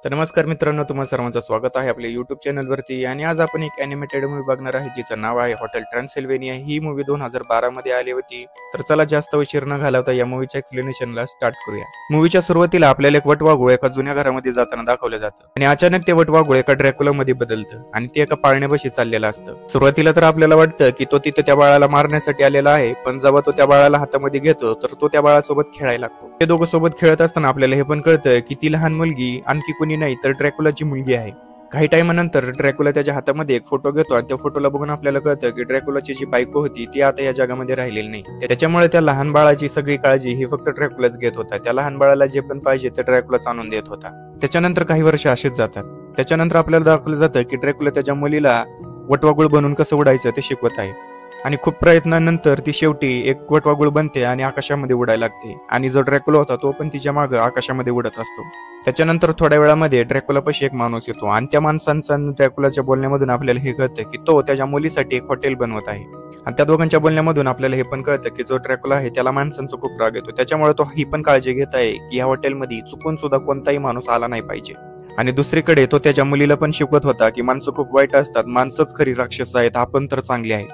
तर नमस्कार मित्रांनो, तुम्हा सर्वांचं स्वागत आहे आपल्या YouTube चॅनलवरती. आणि आज आपण एक ॲनिमेटेड मूवी बघणार आहे जिचं नाव आहे हॉटेल ट्रान्सिल्व्हेनिया. ही मूवी 2012 मध्ये आली होती. तर चला जास्त उशीर न घालवता या मूवीच्या एक्सप्लेनेशनला स्टार्ट करूया. मूवीच्या सुरुवातीला आपल्याला एक वटवाघूळ एका जुन्या घरामध्ये जाताना दाखवलं जातं आणि अचानक ते वटवाघूळ एका ड्रॅक्युला मध्ये बदलतं आणि ते एका पाळण्यापाशी चाललेलं असतं. सुरुवातीला तर आपल्याला वाटतं की तो तिथे त्या बाळाला मारण्यासाठी आलेला आहे, पण जेव्हा तो त्या बाळाला हातामध्ये घेतो तर तो त्या बाळासोबत खेळायला लागतो. ते दोघं सोबत खेळत असताना आपल्याला हे पण कळतं की ती लहान मुलगी आणखी कुणी नाही तर ड्रॅक्युलाची मुलगी आहे. काही टाइमानंतर ड्रॅक्युला त्याच्या हातामध्ये एक फोटो घेतो आणि त्या फोटोला बघून आपल्याला कळतं की ड्रॅक्युलाची जी बायको होती ती आता या जगामध्ये राहिलेली नाही. त्याच्यामुळे त्या लहान बाळाची सगळी काळजी ही फक्त ड्रॅक्युलाच घेत होता. त्या लहान बाळाला जे पण पाहिजे ते ड्रॅक्युलाच आणून देत होता. त्याच्यानंतर काही वर्ष अशीच जातात. त्याच्यानंतर आपल्याला दाखवलं जातं की ड्रॅक्युला त्याच्या मुलीला वटवाघूळ बनून कसं उडायचं ते शिकवत आहे आणि खूप प्रयत्नानंतर ती शेवटी एक वटवाघूळ बनते आणि आकाशामध्ये उडायला लागते. आणि जो ड्रॅक्युला होता तो पण तिच्या मागे आकाशामध्ये उडत असतो. त्याच्यानंतर थोड्या वेळामध्ये ड्रॅक्युलापाशी एक माणूस येतो आणि त्या माणसांचा ड्रॅक्युलाच्या बोलण्यामधून आपल्याला हे कळतं की तो त्याच्या मुलीसाठी एक हॉटेल बनवत आहे. आणि त्या दोघांच्या बोलण्यामधून आपल्याला हे पण कळतं की जो ड्रॅक्युला आहे त्याला माणसांचा खूप राग येतो. त्याच्यामुळे तो ही पण काळजी घेत आहे की या हॉटेलमध्ये चुकून सुद्धा कोणताही माणूस आला नाही पाहिजे. आणि दुसरीकडे तो त्याच्या मुलीला पण शिकवत होता की माणसं खूप वाईट असतात, माणसंच खरी राक्षस आहेत, आपण तर चांगले आहे.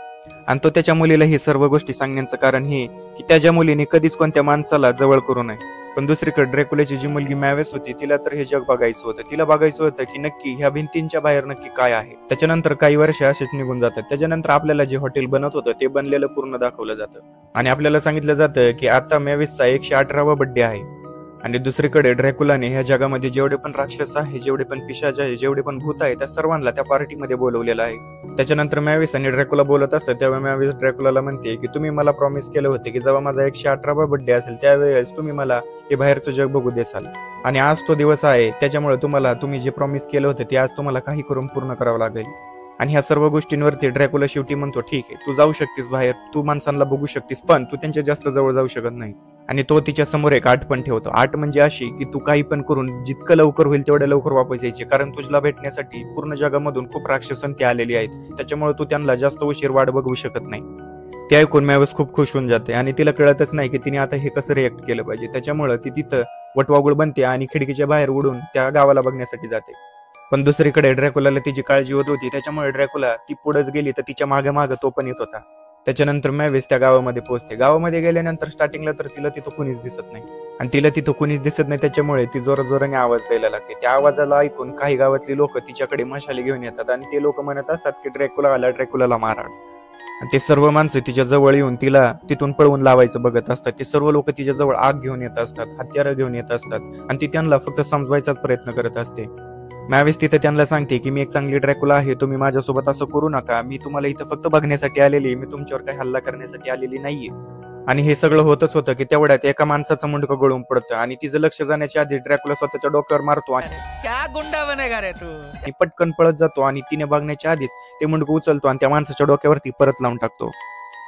आणि तो त्याच्या मुलीला ही सर्व गोष्टी सांगण्याचं कारण हे की त्याच्या मुलीने कधीच कोणत्या माणसाला जवळ करू नये. पण दुसरीकडे ड्रॅक्युलाची जी मुलगी मॅवेस होती तिला तर हे जग बघायचं होतं. तिला बघायचं होतं की नक्की ह्या भिंतींच्या बाहेर नक्की काय आहे. त्याच्यानंतर काही वर्ष असेच निघून जातात. त्याच्यानंतर आपल्याला जे हॉटेल बनत होतं ते बनलेलं पूर्ण दाखवलं जातं आणि आपल्याला सांगितलं जातं की आता मॅवेसचा 118वा बर्थडे आहे. आणि दुसरीकडे ड्रॅक्युलाने ह्या जगामध्ये जेवढे पण राक्षस आहे, जेवढे पण पिशाच आहे, जेवढे पण भूत आहे, त्या सर्वांना त्या पार्टीमध्ये बोलवलेलं आहे. त्याच्यानंतर मॅविस आणि ड्रॅक्युला बोलत असत तेव्हा मॅविस ड्रॅक्युलाला म्हणते की तुम्ही मला प्रॉमिस केलं होते की जेव्हा माझा 118वा बर्थडे असेल त्यावेळेस तुम्ही मला हे बाहेरचं जग बघू देसाल. आणि आज तो दिवस आहे, त्याच्यामुळे तुम्ही जे प्रॉमिस केलं होतं ते आज तुम्हाला काही करून पूर्ण करावं लागेल. आणि ह्या सर्व गोष्टींवरती ड्रॅक्युला शेवटी म्हणतो ठीक आहे, तू जाऊ शकतीस बाहेर, तू माणसांना बघू शकतीस, पण तू त्यांच्या जास्त जवळ जाऊ शकत नाही. आणि तो तिच्या समोर एक आठ पण ठेवतो. आठ म्हणजे अशी की तू काही पण करून जितकं लवकर होईल तेवढ्या लवकर वापस यायचे, कारण तुझला भेटण्यासाठी पूर्ण जगामधून खूप राक्षसन ते आलेली आहेत. त्याच्यामुळे तू त्यांना जास्त उशीर वाट बघू शकत नाही. ते ऐकून मॅवेस खूप खुश होऊन जाते आणि तिला कळतच नाही की तिने आता हे कसं रिएक्ट केलं पाहिजे. त्याच्यामुळे ती तिथं वटवाघूळ बनते आणि खिडकीच्या बाहेर उडून त्या गावाला बघण्यासाठी जाते. पण दुसरीकडे ड्रॅक्युलाला तिची काळजी होत होती, त्याच्यामुळे ड्रॅक्युला ती पुढेच गेली तर तिच्या मागे मागे तो पण येत होता. त्याच्यानंतर मॅविस त्या गावामध्ये पोहोचते. गावामध्ये गेल्यानंतर स्टार्टिंगला तर तिला तिथं कुणीच दिसत नाही आणि तिला तिथं कुणीच दिसत नाही त्याच्यामुळे ती जोराने आवाज द्यायला लागते. त्या आवाजाला ऐकून काही गावातली लोक तिच्याकडे मशाली घेऊन येतात आणि ते लोक म्हणत असतात की ड्रॅक्युला आला, ड्रॅक्युलाला मारा. आणि ते सर्व माणसं तिच्या जवळ येऊन तिला तिथून पळवून लावायचं बघत असतात. ते सर्व लोक तिच्या जवळ आग घेऊन येत असतात, हत्यारं घेऊन येत असतात आणि ती त्यांना फक्त समजवायचाच प्रयत्न करत असते. मॅविस तिथे त्यांना सांगते की मी एक चांगली ड्रॅक्युला आहे, तुम्ही माझ्यासोबत असं करू नका, मी तुम्हाला इथं फक्त बघण्यासाठी आलेली, मी तुमच्यावर काही हल्ला करण्यासाठी आलेली नाहीये. आणि हे सगळं होतच होतं की तेवढ्यात एका माणसाचं मुंडकं गळून पडतं आणि तिचं लक्ष जाण्याच्या आधी ड्रॅक्युला स्वतःच्या डोक्यावर मारतो आणि क्या गुंडा बनेगा रे तू. पटकन पळत जातो आणि तिने बघण्याच्या आधीच ते मुंडकं उचलतो आणि त्या माणसाच्या डोक्यावरती परत लावून टाकतो.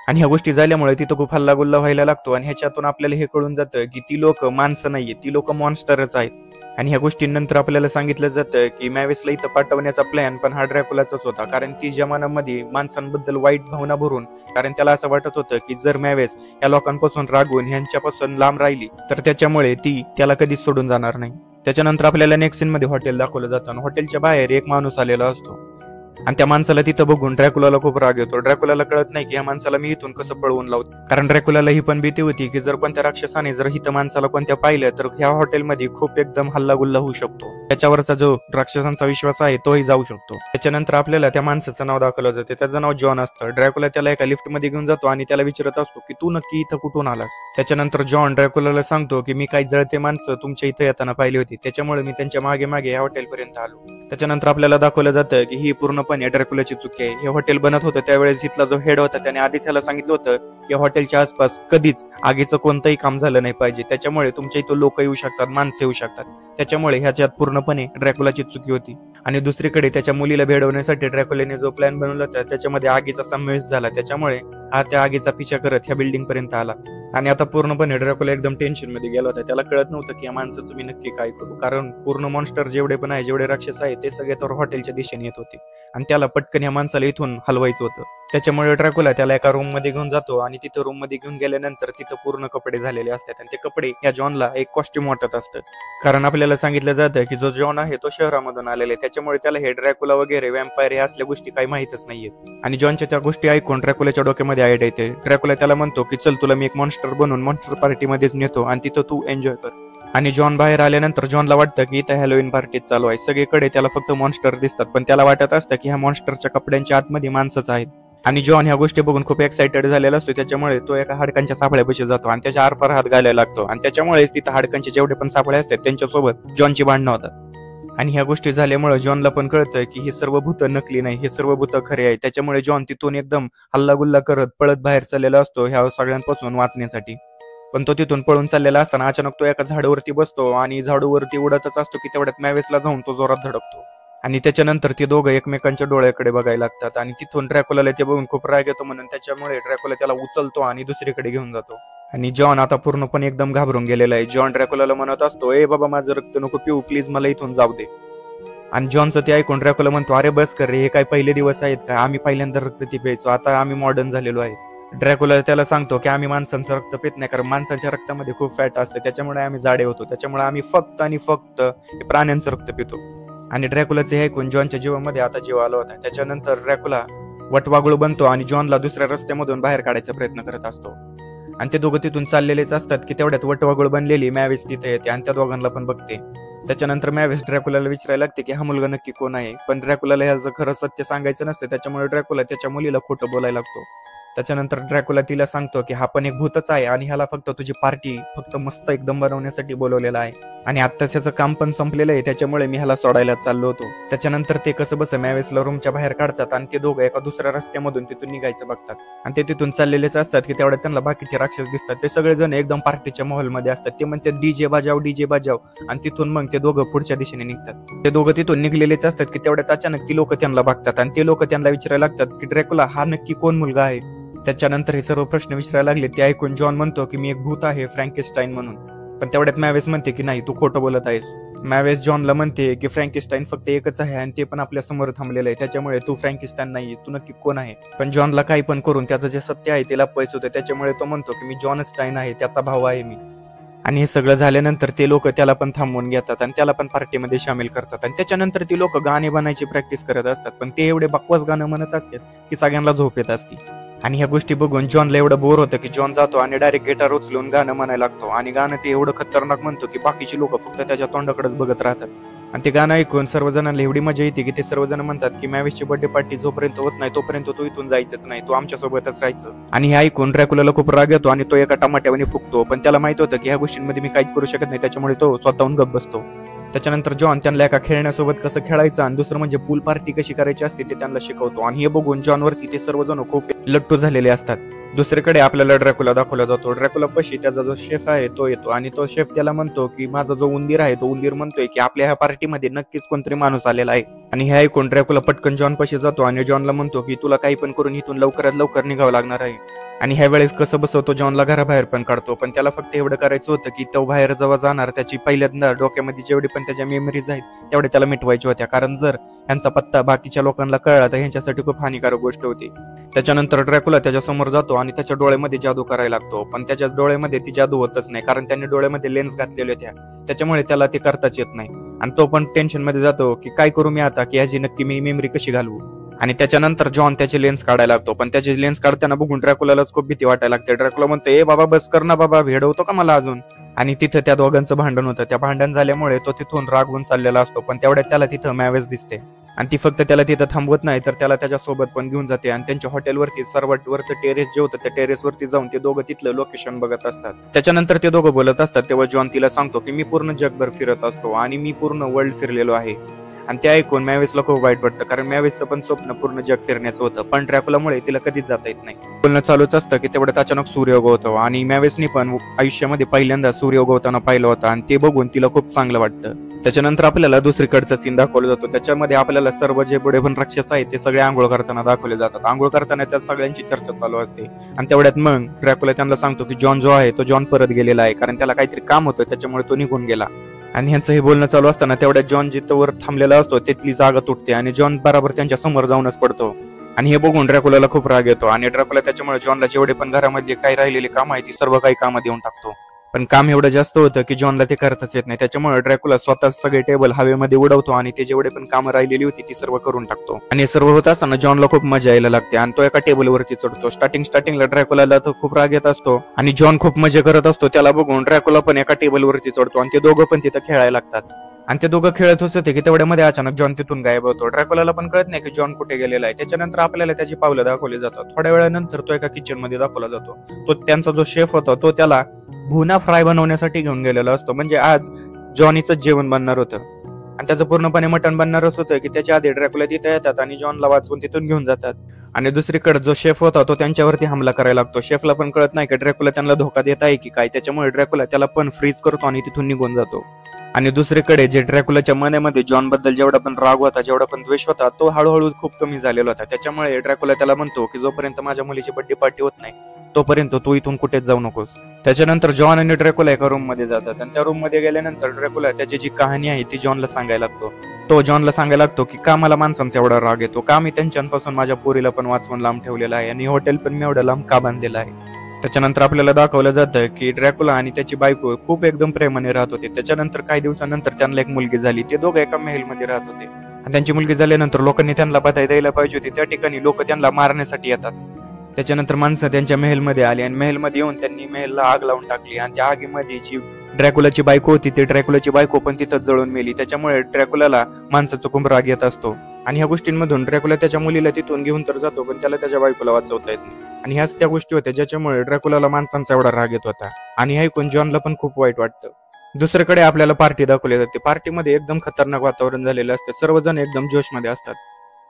आणि ह्या गोष्टी झाल्यामुळे तिथं खूप हल्लागुल्ला व्हायला लागतो आणि ह्याच्यातून आपल्याला हे कळून जातं की ती लोक माणसं नाहीये, ती लोक मॉन्स्टरच आहेत. आणि ह्या गोष्टींनंतर आपल्याला सांगितलं जातं की मॅविसला इथं पाठवण्याचा प्लॅन पण हा ड्रॅक्युलाचाच होता, कारण ती जमानामध्ये माणसांबद्दल वाईट भावना भरून, कारण त्याला असं वाटत होतं की जर मॅविस या लोकांपासून रागवून ह्यांच्यापासून लांब राहिली तर त्याच्यामुळे ती त्याला कधीच सोडून जाणार नाही. त्याच्यानंतर आपल्याला नेक्स्ट सीन मध्ये हॉटेल दाखवलं जातं आणि हॉटेलच्या बाहेर एक माणूस आलेला असतो आणि त्या माणसाला तिथं बघून ड्रॅक्युलाला खूप राग येतो. ड्रॅक्युलाला कळत नाही की या माणसाला मी इथून कसं पळवून लावतो, कारण ड्रॅक्युलाला ही पण भीती होती की जर कोणत्या राक्षसाने जर हिथं माणसाला कोणत्या पाहिलं तर ह्या हॉटेलमध्ये खूप एकदम हल्लागुल्ला होऊ शकतो. त्याच्यावरचा जो राक्षसांचा विश्वास आहे तोही जाऊ शकतो. त्याच्यानंतर आपल्याला त्या माणसाचं नाव दाखवलं जाते, त्याचं नाव जॉन असतं. ड्रॅक्युला त्याला एका लिफ्ट मध्ये घेऊन जातो आणि त्याला विचारत असतो की तू नक्की इथं कुठून आलास. त्याच्यानंतर जॉन ड्रॅक्युलाला सांगतो की मी काही जळते माणसं तुमच्या इथं येताना पाहिली होती, त्याच्यामुळे मी त्यांच्या मागे मागे या हॉटेलपर्यंत आलो. त्याच्यानंतर आपल्याला दाखवलं जातं की ही पूर्णपणे ड्रॅक्युलाची चुकी आहे. हे हॉटेल बनत होतं त्यावेळेस इथला जो हेड होता त्याने आधीच याला सांगितलं होतं की हॉटेलच्या आसपास कधीच आगीचं कोणतंही काम झालं नाही पाहिजे, त्याच्यामुळे तुमच्या इथं लोक येऊ शकतात, माणसं येऊ शकतात. त्याच्यामुळे ह्याच्यात पूर्णपणे ड्रॅक्युलाची चुकी होती. आणि दुसरीकडे त्याच्या मुलीला भेडवण्यासाठी ड्रॅक्युलाने जो प्लॅन बनवला होता त्याच्यामध्ये आगीचा समावेश झाला, त्याच्यामुळे हा त्या आगीचा पिछा करत ह्या बिल्डिंग पर्यंत आला. आणि आता पूर्णपणे ड्रॅकुला एकदम टेन्शन मध्ये गेला होता. त्याला कळत नव्हतं की या माणसाचं मी नक्की काय करू, कारण पूर्ण मॉन्स्टर जेवढे पण आहे, जेवढे राक्षस आहेत, ते सगळे तर हॉटेलच्या दिशेने येत होते आणि त्याला पटकन या माणसाला इथून हलवायचं होतं. त्याच्यामुळे ड्रॅकुला त्याला एका रूम मध्ये घेऊन जातो आणि तिथं रूम मध्ये घेऊन गेल्यानंतर तिथं पूर्ण कपडे झालेले असतात आणि ते कपडे या जॉनला एक कॉस्ट्युम वाटत असतं. कारण आपल्याला सांगितलं जातं की जो जॉन आहे तो शहरामधून आलेला आहे, त्याच्यामुळे त्याला हे ड्रॅकुला वगैरे वॅम्पायर हे असल्या गोष्टी काही माहितच नाहीयेत. आणि जॉनच्या त्या गोष्टी ऐकून ड्रॅकुलाच्या डोक्यामध्ये आयडिया येते. ड्रॅकुला त्याला म्हणतो की चल, तुला मी एक मॉन्स्टर बनवून मॉन्स्टर पार्टी मध्येच नेतो आणि तिथं तू एन्जॉय कर. आणि जॉन बाहेर आल्यानंतर जॉनला वाटतं की इथं हॅलोविन पार्टीच चालू आहे. सगळीकडे त्याला फक्त मॉन्स्टर दिसतात, पण त्याला वाटत असतं की ह्या मॉन्स्टरच्या कपड्यांच्या आतमध्ये माणसंच आहेत. आणि जॉन ह्या गोष्टी बघून खूप एक्साइटेड झालेला असतो. त्याच्यामुळे तो एका हाडकांच्या सापळ्यापाशी जातो आणि त्याच्या आरपार हात घालायला लागतो आणि त्याच्यामुळेच तिथं हाडकांचे जेवढे पण सापळे असतात त्यांच्यासोबत जॉनची भांडणं होतात. आणि ह्या गोष्टी झाल्यामुळे जॉनला पण कळतं की ही सर्व भूतं नकली नाही, हे सर्व भूतं खरे आहे. त्याच्यामुळे जॉन तिथून एकदम हल्लागुल्ला करत पळत बाहेर चाललेला असतो ह्या सगळ्यांपासून वाचण्यासाठी. पण तो तिथून पळून चाललेला असताना अचानक तो एका झाडावरती बसतो आणि झाडावरती उडतच असतो की तेवढ्यात मॅवेसला जाऊन तो जोरात धडकतो. आणि त्याच्यानंतर ते दोघं एकमेकांच्या डोळ्याकडे बघायला लागतात आणि तिथून ड्रॅकुलाला ते बघून खूप राग येतो, म्हणून त्याच्यामुळे ड्रॅकुला त्याला उचलतो आणि दुसरीकडे घेऊन जातो. आणि जॉन आता पूर्णपणे एकदम घाबरून गेलेला आहे. जॉन ड्रॅकुलाला म्हणत असतो, ए बाबा, माझं रक्त नको पिऊ, प्लीज मला इथून जाऊ दे. आणि जॉनचं ते ऐकून ड्रॅकुला म्हणतो, अरे बस कर रे, हे काय पहिले दिवस आहेत का? आम्ही पहिल्यांदा रक्त ती प्यायचो, आता आम्ही मॉडर्न झालेलो आहे. ड्रॅकुला त्याला सांगतो की आम्ही माणसांचं रक्त पित नाही, कारण माणसाच्या रक्तामध्ये खूप फॅट असते, त्याच्यामुळे आम्ही जाडे होतो, त्याच्यामुळे आम्ही फक्त आणि फक्त प्राण्यांचं रक्त पितो. आणि ड्रॅकुलाचे हे ऐकून जॉनच्या जीवामध्ये आता जीव आला होता. त्याच्यानंतर ड्रॅकुला वटवागुळ बनतो आणि जॉनला दुसऱ्या रस्त्यामधून बाहेर काढायचा प्रयत्न करत असतो. आणि ते दोघं तिथून चाललेलेच असतात की तेवढ्यात वटवागुळ बनलेली मॅवेस तिथे येते आणि त्या दोघांना पण बघते. त्याच्यानंतर मॅवेस ड्रॅकुलाला विचारायला लागते की हा मुलगा नक्की कोण आहे, पण ड्रॅकुलाला ह्याचं खरं सत्य सांगायचं नसतं, त्याच्यामुळे ड्रॅकुला त्याच्या मुलीला खोटं बोलायला लागतो. त्याच्यानंतर ड्रॅकुला तिला सांगतो की हा पण एक भूतच आहे आणि ह्याला फक्त तुझी पार्टी फक्त मस्त एकदम बनवण्यासाठी बोलवलेलं आहे आणि आत्ताच ह्याचं काम पण संपलेलं आहे, त्याच्यामुळे मी ह्याला सोडायला चाललो होतो. त्याच्यानंतर ते कसं बस मॅवेसला रूमच्या बाहेर काढतात आणि ते दोघं एका दुसऱ्या रस्त्यामधून तिथून निघायचं बघतात आणि ते तिथून चाललेलेच असतात की तेवढ्यात त्यांना बाकीचे राक्षस दिसतात. ते सगळेजण एकदम पार्टीच्या माहोलमध्ये असतात. ते म्हणतात डीजे बाजाव आणि तिथून मग ते दोघं पुढच्या दिशेने निघतात. ते दोघं तिथून निघलेलेच असतात की तेवढ्यात अचानक ती लोक त्यांना बघतात आणि ते लोक त्यांना विचारायला लागतात की ड्रॅकुला हा नक्की कोण मुलगा आहे. त्याच्यानंतर हे सर्व प्रश्न विचारायला लागले. ते ऐकून जॉन म्हणतो की मी एक भूत आहे, फ्रँकेस्टाईन म्हणून. पण तेवढ्यात मॅवेस म्हणते की नाही, तू खोटं बोलत आहेस. मॅवेस जॉनला म्हणते की फ्रँकेस्टाईन फक्त एकच आहे आणि ते पण आपल्या समोर थांबलेलं आहे, त्याच्यामुळे तू फ्रँकेस्टाईन नाही, तू नक्की कोण आहे. पण जॉनला काही पण करून त्याचं जे सत्य आहे ते लपवायचं होतं, त्याच्यामुळे तो म्हणतो की मी जॉन स्टाईन आहे, त्याचा भाऊ आहे मी. आणि हे सगळं झाल्यानंतर ते लोक त्याला पण थांबवून घेतात आणि त्याला पण पार्टीमध्ये सामील करतात. आणि त्याच्यानंतर ती लोक गाणे बनायची प्रॅक्टिस करत असतात, पण ते एवढे बकवास गाणं म्हणत असतात की सगळ्यांना झोप येत असते. आणि ह्या गोष्टी बघून जॉनला एवढं बोर होतं की जॉन जातो आणि डायरेक्ट गिटार उचलून गाणं म्हणायला लागतो आणि गाणं ते एवढं खतरनाक म्हणतो की बाकीची लोक फक्त त्याच्या तोंडाकडेच बघत राहतात. आणि ते गाणं ऐकून सर्वजणांना एवढी मजा येते की ते सर्वजण म्हणतात की मॅवेसची बर्थडे पार्टी जोपर्यंत होत नाही तोपर्यंत तू इथून जायचंच नाही, तू आमच्या सोबतच राहायचं. आणि हे ऐकून ड्रॅकुलाला खूप राग येतो आणि तो एका टमाट्याने फुकतो, पण त्याला माहित होतं की ह्या गोष्टींमध्ये मी काहीच करू शकत नाही, त्याच्यामुळे तो स्वतःहून गप्प बसतो. त्याच्यानंतर जॉन त्यांना एका खेळण्यासोबत कसं खेळायचं आणि दुसरं म्हणजे पूल पार्टी कशी करायची असते ते त्यांना शिकवतो. आणि हे बघून जॉनवरती ते सर्वजण खूप लट्टू झालेले असतात. दुसरीकडे आपल्याला ड्रॅकुला दाखवला जातो. ड्रॅकुला पशी त्याचा जो शेफ आहे तो येतो आणि तो शेफ त्याला म्हणतो की माझा जो उंदीर आहे तो उंदीर म्हणतोय की आपल्या ह्या पार्टीमध्ये नक्कीच कोणतरी माणूस आलेला आहे. आणि हे ऐकून ड्रॅकुला पटकन जॉन पशी जातो आणि जॉनला म्हणतो की तुला काही पण करून इथून लवकरात लवकर निघावं लागणार आहे. आणि ह्या वेळेस कसं बसवतो जॉनला घराबाहेर पण काढतो, पण त्याला फक्त एवढं करायचं होतं की तो बाहेर जेव्हा जाणार त्याची पहिल्यांदा डोक्यामध्ये जेवढे पण त्याच्या मेमरीज आहेत तेवढे त्याला मिटवायच्या होत्या, कारण जर ह्यांचा पत्ता बाकीच्या लोकांना कळला तर ह्यांच्यासाठी खूप हानिकारक गोष्ट होती. त्याच्यानंतर ड्रॅकुला त्याच्या समोर जातो आणि त्याच्या डोळ्यामध्ये जादू करायला लागतो, पण त्याच्या डोळ्यामध्ये ती जादू होतच नाही, कारण त्याने डोळ्यामध्ये लेन्स घातलेले होत्या, त्याच्यामुळे त्याला ते करताच येत नाही. आणि तो पण टेन्शन मध्ये जातो की काय करू मी आता, की ह्याची नक्की मी मेमरी कशी घालवू. आणि त्याच्यानंतर जॉन त्याचे लेन्स काढायला लागतो, पण त्याचे लेन्स काढताना बघून ड्रॅकुलालाच खूप भीती वाटायला लागते. ड्रॅकुला म्हणतो ए बाबा बस कर ना बाबा, भेडवतो का मला अजून. आणि तिथं त्या दोघांचं भांडण होतं. त्या भांडण झाल्यामुळे तो तिथून रागवून चाललेला असतो, पण तेवढ्यात त्याला तिथं मॅवेस दिसते आणि ती फक्त त्याला तिथं थांबवत नाही तर त्याला त्याच्यासोबत पण घेऊन जाते. आणि त्यांच्या हॉटेलवरती सर्वात वरचं टेरेस जे होतं त्या टेरेसवरती जाऊन ते दोघं तिथलं लोकेशन बघत असतात. त्याच्यानंतर ते दोघं बोलत असतात तेव्हा जॉन तिला सांगतो की मी पूर्ण जगभर फिरत असतो आणि मी पूर्ण वर्ल्ड फिरलेलो आहे. आणि ते ऐकून मॅवेसला खूप वाईट वाटतं, कारण मॅवेसचं पण स्वप्न पूर्ण जग फिरण्याचं होतं, पण ड्रॅकुलामुळे तिला कधीच जाता येत नाही. बोलणं चालूच असतं की तेवढ्यात अचानक सूर्य उगवतो आणि मॅवेसनी पण आयुष्यामध्ये पहिल्यांदा सूर्य उगवताना पाहिलं होतं आणि ते बघून तिला खूप चांगलं वाटतं. त्याच्यानंतर आपल्याला दुसरीकडचा सीन दाखवला जातो. त्याच्यामध्ये आपल्याला सर्व जे बुडे पण राक्षस आहेत ते सगळे आंघोळ करताना दाखवले जातात. आंघोळ करताना त्या सगळ्यांची चर्चा चालू असते आणि तेवढ्यात मग ड्रॅकुला त्यांना सांगतो की जॉन जो आहे तो जॉन परत गेलेला आहे, कारण त्याला काहीतरी काम होतं त्याच्यामुळे तो निघून गेला. आणि ह्यांचं हे बोलणं चालू असताना तेवढ्यात जॉन जिथं वर थांबलेला असतो तिथली जागा तुटते आणि जॉन बरोबर त्यांच्या समोर जाऊनच पडतो. आणि हे बघून ड्रॅकुलाला खूप राग येतो आणि ड्रॅकुला त्याच्यामुळे जॉनला जेवढे पण घरामध्ये काही राहिलेले काम आहे ती सर्व काही कामं देऊन टाकतो. पण काम एवढं जास्त होतं की जॉनला ते करताच येत नाही. त्याच्यामुळे ड्रॅकुला स्वतः सगळे टेबल हवेमध्ये उडवतो आणि ते जेवढे पण कामं राहिलेली होती ती सर्व करून टाकतो. आणि हे सर्व होत असताना जॉनला खूप मजा यायला लागते आणि तो एका टेबलवरती चढतो. स्टार्टिंगला ड्रॅकुलाला तो खूप राग येत असतो आणि जॉन खूप मजा करत असतो. त्याला बघून ड्रॅकुला पण एका टेबलवरती चढतो आणि ते दोघं पण तिथं खेळायला लागतात. आणि ते दोघं खेळत होते की तेवढ्यामध्ये अचानक जॉन तिथून गायब होतो. ड्रॅकुलाला पण कळत नाही की जॉन कुठे गेलेला आहे. त्याच्यानंतर आपल्याला त्याची पावलं दाखवली जातात. थोड्या वेळानंतर तो एका किचन मध्ये दाखवला जातो. तो त्यांचा जो शेफ होता तो त्याला भुना फ्राय बनवण्यासाठी घेऊन गेलेला असतो. म्हणजे आज जॉनीचं जेवण बनणार होतं आणि त्याचं पूर्णपणे मटण बनणारच होतं की त्याच्या आधी ड्रॅकुला तिथे येतात आणि जॉनला वाचवून तिथून घेऊन जातात. आणि दुसरीकडे जो शेफ होता तो त्यांच्यावरती हमला करायला लागतो. शेफला पण कळत नाही की ड्रॅकुला त्यांना धोका देत आहे की काय, त्याच्यामुळे ड्रॅकुला त्याला पण फ्रीज करतो आणि तिथून निघून जातो. आणि दुसरीकडे जे ड्रॅकुलाच्या मनामध्ये जॉन बद्दल जेवढा पण राग होता, जेवढा पण द्वेष होता, तो हळूहळू खूप कमी झालेला होता. त्याच्यामुळे ड्रॅकुला त्याला म्हणतो की जोपर्यंत माझ्या मुलीची बर्थडे पार्टी होत नाही तोपर्यंत तू इथून कुठेच जाऊ नकोस. त्याच्यानंतर जॉन आणि ड्रॅकुला एका रूम मध्ये जातात आणि त्या रूम मध्ये गेल्यानंतर ड्रॅकुला त्याची जी कहाणी आहे ती जॉनला सांगायला लागतो. तो जॉनला सांगायला लागतो की का मला माणसांचा एवढा राग येतो, का मी त्यांच्यापासून माझ्या पोरीला पण वाचवून लांब ठेवलेला आहे आणि हॉटेल पण मी एवढं लांब का बांधलेलं आहे. त्याच्यानंतर आपल्याला दाखवलं जातं की ड्रॅकुला आणि त्याची बायको खूप एकदम प्रेमाने राहत होते. त्याच्यानंतर काही दिवसानंतर त्यांना एक मुलगी झाली. ते दोघं एका महलमध्ये राहत होते आणि त्यांची मुलगी झाल्यानंतर लोकांनी त्यांना बधाई द्यायला पाहिजे होती. त्या ठिकाणी लोक त्यांना मारण्यासाठी येतात. त्याच्यानंतर माणसं त्यांच्या महलमध्ये आली आणि महलमध्ये येऊन त्यांनी महलला आग लावून टाकली आणि त्या आगीमध्ये जी ड्रॅकुलाची बायको होती ती ड्रॅकुलाची बायको पण तिथंच जळून मेली. त्याच्यामुळे ड्रॅकुलाला माणसाचा खूप राग येत असतो आणि ह्या गोष्टींमधून ड्रॅकुला त्याच्या मुलीला तिथून घेऊन तर जातो पण त्याला त्याच्या बायकोला वाचवता येत नाही. आणि ह्याच त्या गोष्टी होत्या ज्याच्यामुळे ड्रॅकुलाला माणसांचा एवढा राग येत होता आणि हे ऐकून जॉनला पण खूप वाईट वाटतं. दुसरीकडे आपल्याला पार्टी दाखवली जाते. पार्टीमध्ये एकदम खतरनाक वातावरण झालेलं असते. सर्वजण एकदम जोशमध्ये असतात.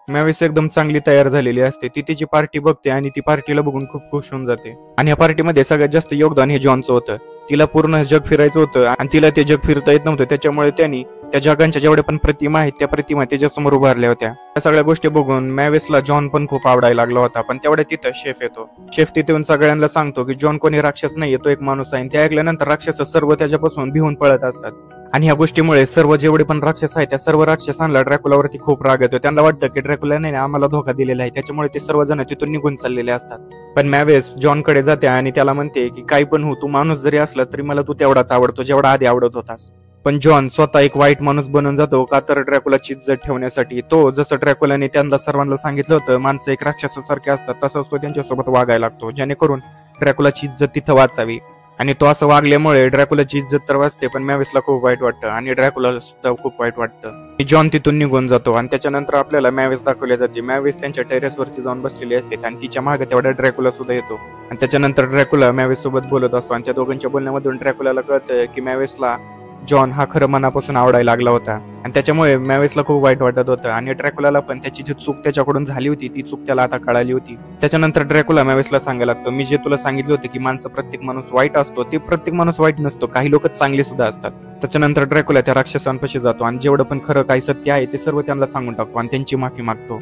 मॅविस एकदम चांगली तयार झालेली असते. ती तिची पार्टी बघते आणि ती पार्टीला बघून खूप खुश होऊन जाते. आणि या पार्टीमध्ये सगळ्यात जास्त योगदान हे जॉनचं होतं. तिला पूर्ण जग फिरायचं होतं आणि तिला ते जग फिरता येत नव्हतं. त्याच्यामुळे त्यांनी त्या जगांच्या जेवढ्या पण प्रतिमा आहेत त्या प्रतिमा त्याच्यासमोर उभारल्या होत्या. त्या सगळ्या गोष्टी बघून मॅविसला जॉन पण खूप आवडायला लागला होता. पण तेवढ्या तिथं शेफ येतो. शेफ तिथे येऊन सगळ्यांना सांगतो की जॉन कोणी राक्षस नाही, तो एक माणूस आहे. ते ऐकल्यानंतर राक्षस सर्व त्याच्यापासून भिवून पळत असतात. आणि ह्या गोष्टीमुळे सर्व जेवढे पण राक्षस आहेत त्या सर्व राक्षसांना ड्रॅकुलावरती खूप राग येतो. त्यांना वाटतं की ड्रॅकुलाने आम्हाला धोका दिलेला आहे, त्याच्यामुळे ते सर्वजण तिथून निघून चाललेले असतात. पण मॅविस जॉन कडे जाते आणि त्याला म्हणते की काही पण हो, तू माणूस जरी असला तरी मला तू तेवढाच आवडतो जेवढा आधी आवडत होतास. पण जॉन स्वतः एक वाईट माणूस बनून जातो. का तर ड्रॅकुलाची इज्जत ठेवण्यासाठी. तो जसं ड्रॅकुलाने त्यांना सर्वांना सांगितलं होतं माणसं एक राक्षसासारखे असतात तसंच तो त्यांच्यासोबत वागायला लागतो जेणेकरून ड्रॅकुलाची इज्जत तिथं वाचावी. आणि तो असं वागल्यामुळे ड्रॅकुलाची इज्जत तर वाचते पण मॅविसला खूप वाईट वाटतं आणि ड्रॅकुलाला सुद्धा खूप वाईट वाटतं. जॉन तिथून निघून जातो आणि त्याच्यानंतर आपल्याला मॅविस दाखवली जाते. मॅविस त्यांच्या टेरेसवरती जाऊन बसलेली असते आणि तिच्या मागे तेवढा ड्रॅकुला सुद्धा येतो आणि त्याच्यानंतर ड्रॅकुला मॅविस सोबत बोलत असतो आणि त्या दोघांच्या बोलण्यामधून ड्रॅकुलाला कळतं की मॅविसला जॉन हा खरं मनापासून आवडायला लागला होता आणि त्याच्यामुळे मॅविसला खूप वाईट वाटत होतं आणि ड्रॅकुलाला पण त्याची जी चूक त्याच्याकडून झाली होती ती चूक त्याला आता कळाली होती. त्याच्यानंतर ड्रॅकुला मॅविसला सांगायला लागतो, मी जे तुला सांगितलं होतं की माणसं प्रत्येक माणूस वाईट असतो ते प्रत्येक माणूस वाईट नसतो, काही लोक चांगले सुद्धा असतात. त्याच्यानंतर ड्रॅकुला त्या राक्षसांपाशी जातो आणि जेवढं पण खरं काही सत्य आहे ते सर्व त्यांना सांगून टाकतो आणि त्यांची माफी मागतो.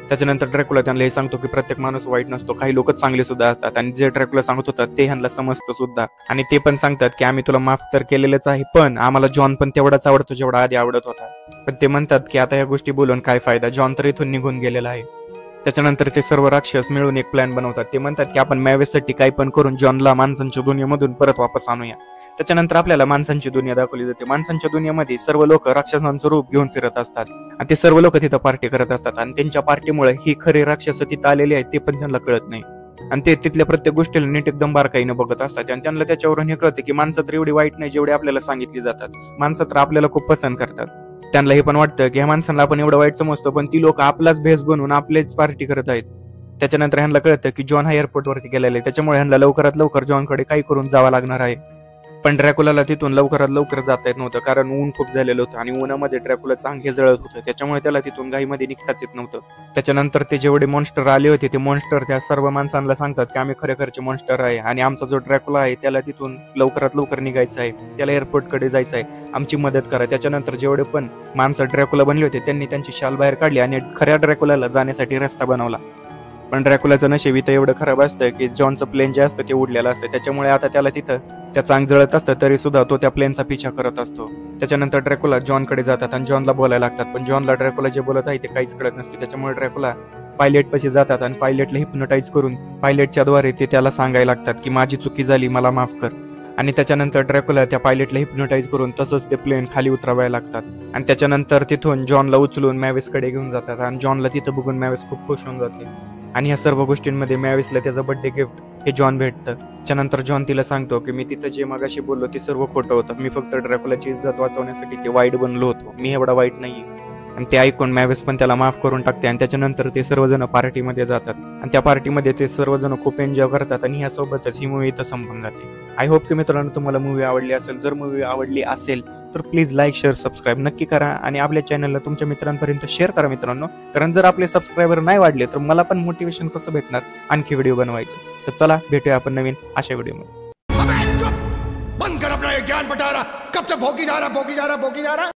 त्याच्यानंतर ड्रॅकुला त्यांना हे सांगतो की प्रत्येक माणूस वाईट नसतो, काही लोक चांगले सुद्धा असतात आणि जे ड्रॅकुला सांगत होतात ते ह्यांना समजतं सुद्धा. आणि ते पण सांगतात की आम्ही तुला माफ तर केलेलंच आहे पण आम्हाला जॉन पण तेवढाच आवडतो जेवढा आधी आवडत होता. पण ते म्हणतात की आता या गोष्टी बोलून काय फायदा, जॉन तर इथून निघून गेलेला आहे. त्याच्यानंतर ते सर्व राक्षस मिळून एक प्लॅन बनवतात. ते म्हणतात की आपण मॅविससाठी काही पण करून जॉनला माणसांच्या दुनियेमधून परत वापस आणूया. त्याच्यानंतर आपल्याला माणसांची दुनिया दाखवली जाते. माणसांच्या दुनियेमध्ये सर्व लोक राक्षसांचं रूप घेऊन फिरत असतात आणि ते सर्व लोक तिथं पार्टी करत असतात आणि त्यांच्या पार्टीमुळे ही खरे राक्षस तिथं आलेले आहेत ते पण त्यांना कळत नाही आणि ते तिथल्या प्रत्येक गोष्टीला नीट एकदम बारकाईनं बघत असतात आणि त्यांना त्याच्यावरून हे कळतं की माणसं तर एवढी वाईट नाही जेवढी आपल्याला सांगितली जातात. माणसं तर आपल्याला खूप पसंत करतात. त्यांना हे पण वाटतं की ह्या माणसांना आपण एवढं वाईट समजतो पण ती लोक आपलाच भेस बनवून आपलेच पार्टी करत आहेत. त्याच्यानंतर ह्यांना कळतं की जॉन हा एअरपोर्टवरती गेलेला आहे, त्याच्यामुळे ह्यांना लवकरात लवकर जॉनकडे काही करून जावं लागणार आहे. पण ड्रॅकुलाला तिथून लवकरात लवकर जाता येत नव्हतं, कारण ऊन खूप झालेलं होतं आणि उन्हामध्ये ड्रॅकुलाचं अंग हे जळत होतं. त्याच्यामुळे त्याला तिथून घाईमध्ये निघताच येत नव्हतं. त्याच्यानंतर ते जेवढे मॉन्स्टर आले होते ते मॉन्स्टर त्या सर्व माणसांना सांगतात की आम्ही खरेखरचे मॉन्स्टर आहे आणि आमचा जो ड्रॅकुला आहे त्याला तिथून लवकरात लवकर निघायचं आहे, त्याला एअरपोर्टकडे जायचं आहे, आमची मदत करा. त्याच्यानंतर जेवढे पण माणसं ड्रॅकुला बनले होते त्यांनी त्यांची शाल बाहेर काढली आणि खऱ्या ड्रॅकुलाला जाण्यासाठी रस्ता बनवला. पण ड्रॅकुलाचं नशीब इथं एवढं खराब असतं की जॉनचं प्लेन जे असतं ते उडलेलं असतं. त्याच्यामुळे आता त्याला तिथं त्याचं अंग जळत असतं तरी सुद्धा तो त्या प्लेनचा पिछा करत असतो. त्याच्यानंतर ड्रॅकुला जॉनकडे जातात आणि जॉनला बोलायला लागतात, पण जॉनला ड्रॅकुला जे बोलत आहे ते काहीच कळत नसते. त्याच्यामुळे ड्रॅकुला पायलट पाशी जातात आणि पायलटला हिप्नोटाईज करून पायलटच्या द्वारे ते त्याला सांगायला लागतात की माझी चुकी झाली, मला माफ कर. आणि त्याच्यानंतर ड्रॅकुला त्या पायलटला हिप्नोटाईज करून तसंच ते प्लेन खाली उतरवायला लागतात. आणि त्याच्यानंतर तिथून जॉनला उचलून मॅविसकडे घेऊन जातात आणि जॉनला तिथं बघून मॅविस खूप खुश होऊन जाते. आणि या सर्व गोष्टींमध्ये मॅविसला त्याचं बर्थडे गिफ्ट हे जॉन भेटतं. त्याच्यानंतर जॉन तिला सांगतो की मी तिथं जे मगाशी बोललो ते सर्व खोटं होतं, मी फक्त ड्रॅकुलाची इज्जत वाचवण्यासाठी ते वाईट बनलो होतो, मी एवढा वाईट नाही. आणि ते ऐकून मॅविस पण त्याला माफ करून टाकते. आणि त्याच्यानंतर ते सर्वजण पार्टीमध्ये जातात आणि त्या पार्टीमध्ये ते सर्वजण खूप एन्जॉय करतात आणि ह्यासोबतच ही मूवी इथं संपून जाते. आय होप की मित्रांनो तुम्हाला मूवी आवडली असेल. जर मूवी आवडली असेल तर प्लीज लाईक शेअर सबस्क्राईब नक्की करा आणि आपल्या चॅनलला तुमच्या मित्रांपर्यंत शेअर करा मित्रांनो, कारण जर आपले सबस्क्रायबर नाही वाढले तर मला पण मोटिवेशन कसं भेटणार आणखी व्हिडिओ बनवायचं. तर चला भेटूया आपण नवीन अशा व्हिडिओमध्ये. बंद कर अपना ये ज्ञान बटारा, कब से भोगी जा रहा